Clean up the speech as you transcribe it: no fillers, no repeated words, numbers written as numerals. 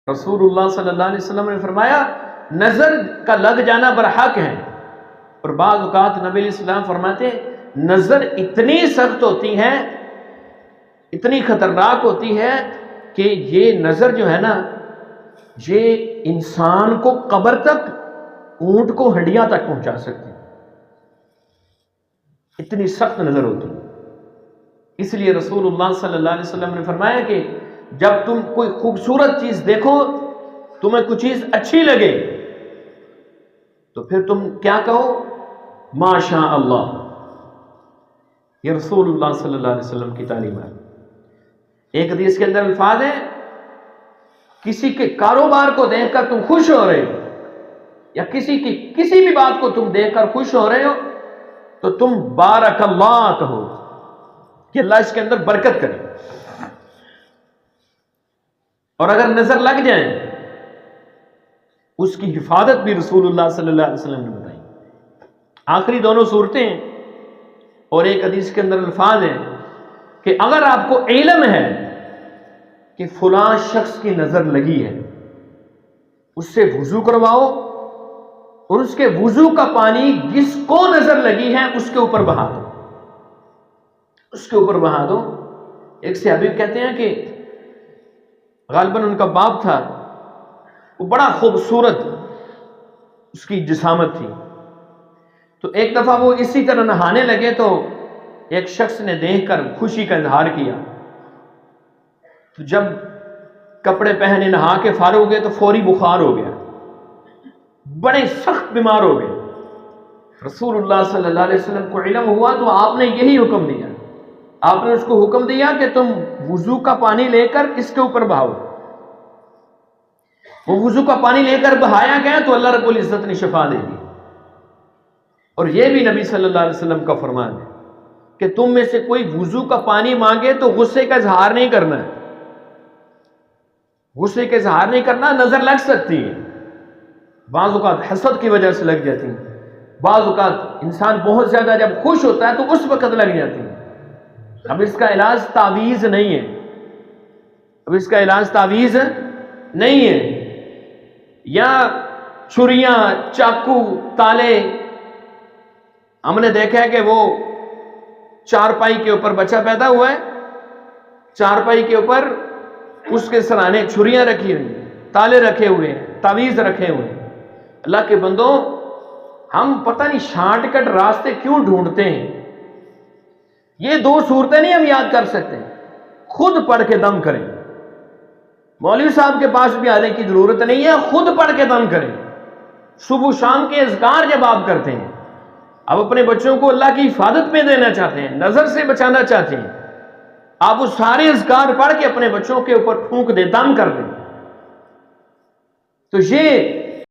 رسول اللہ صلی اللہ علیہ وسلم نے فرمایا نظر کا لگ جانا برحق ہے، اور بعض اوقات نبی علیہ السلام فرماتے ہیں نظر اتنی سخت ہوتی ہے، اتنی خطرناک ہوتی ہے کہ یہ نظر جو ہے نا یہ انسان کو قبر تک، اونٹ کو ہڈیاں تک پہنچا سکتی ہے، اتنی سخت نظر ہوتی ہے۔ اس لیے رسول اللہ صلی اللہ علیہ وسلم نے فرمایا کہ جب تم کوئی خوبصورت چیز دیکھو، تمہیں کوئی چیز اچھی لگے، تو پھر تم کیا کہو؟ ما شاء اللہ۔ یہ رسول اللہ صلی اللہ علیہ وسلم کی تعلیم ہے۔ ایک حدیث کے اندر الفاظ ہیں کسی کے کاروبار کو دیکھ کر تم خوش ہو رہے ہو، یا کسی کی کسی بھی بات کو تم دیکھ کر خوش ہو رہے ہو، تو تم بارک اللہ کہو کہ اللہ اس کے اندر برکت کرے۔ اور اگر نظر لگ جائے اس کی حفاظت بھی رسول اللہ صلی اللہ علیہ وسلم نے بتائی۔ آخری دونوں صورتیں، اور ایک حدیث کے اندر الفاظ ہیں کہ اگر آپ کو علم ہے کہ فلاں شخص کی نظر لگی ہے، اس سے وضو کرواؤ، اور اس کے وضو کا پانی جس کو نظر لگی ہے اس کے اوپر بہا دو، اس کے اوپر بہا دو۔ ایک صحابی کہتے ہیں کہ غالباً ان کا باپ تھا، وہ بڑا خوبصورت اس کی جسامت تھی، تو ایک دفعہ وہ اسی طرح نہانے لگے تو ایک شخص نے دیکھ کر خوشی کا اظہار کیا، تو جب کپڑے پہنے نہا کے فارغ ہوئے تو فوری بخار ہو گیا، بڑے سخت بیمار ہو گئے۔ رسول اللہ صلی اللہ علیہ وسلم کو علم ہوا تو آپ نے یہی حکم دیا، آپ نے اس کو حکم دیا کہ تم وضو کا پانی لے کر اس کے اوپر بہاؤ۔ وہ وضو کا پانی لے کر بہایا گیا تو اللہ رب العزت نے شفا دے دی۔ اور یہ بھی نبی صلی اللہ علیہ وسلم کا فرمان ہے کہ تم میں سے کوئی وضو کا پانی مانگے تو غصے کا اظہار نہیں کرنا ہے، غصے کا اظہار نہیں کرنا، نظر لگ سکتی ہے، بعض اوقات حسد کی وجہ سے لگ جاتی ہیں، بعض اوقات انسان بہت زیادہ جب خوش ہوتا ہے تو اس وقت لگ جاتی ہیں۔ اب اس کا علاج تعویذ نہیں ہے، اب اس کا علاج تعویذ نہیں ہے، یا چھریاں، چاقو، تالے۔ ہم نے دیکھا ہے کہ وہ چارپائی کے اوپر بچہ پیدا ہوا ہے، چارپائی کے اوپر اس کے سرانے چھریاں رکھی ہوئی ہیں، تالے رکھے ہوئے ہیں، تعویذ رکھے ہوئے ہیں۔ اللہ کے بندوں، ہم پتہ نہیں شارٹ کٹ راستے کیوں ڈھونڈتے ہیں۔ یہ دو صورتیں نہیں ہم یاد کر سکتے، خود پڑھ کے دم کریں۔ مولوی صاحب کے پاس بھی آنے کی ضرورت نہیں ہے، خود پڑھ کے دم کریں۔ صبح شام کے اذکار جب آپ کرتے ہیں، آپ اپنے بچوں کو اللہ کی حفاظت میں دینا چاہتے ہیں، نظر سے بچانا چاہتے ہیں، آپ وہ سارے اذکار پڑھ کے اپنے بچوں کے اوپر پھونک دیں، دم کر دیں، تو یہ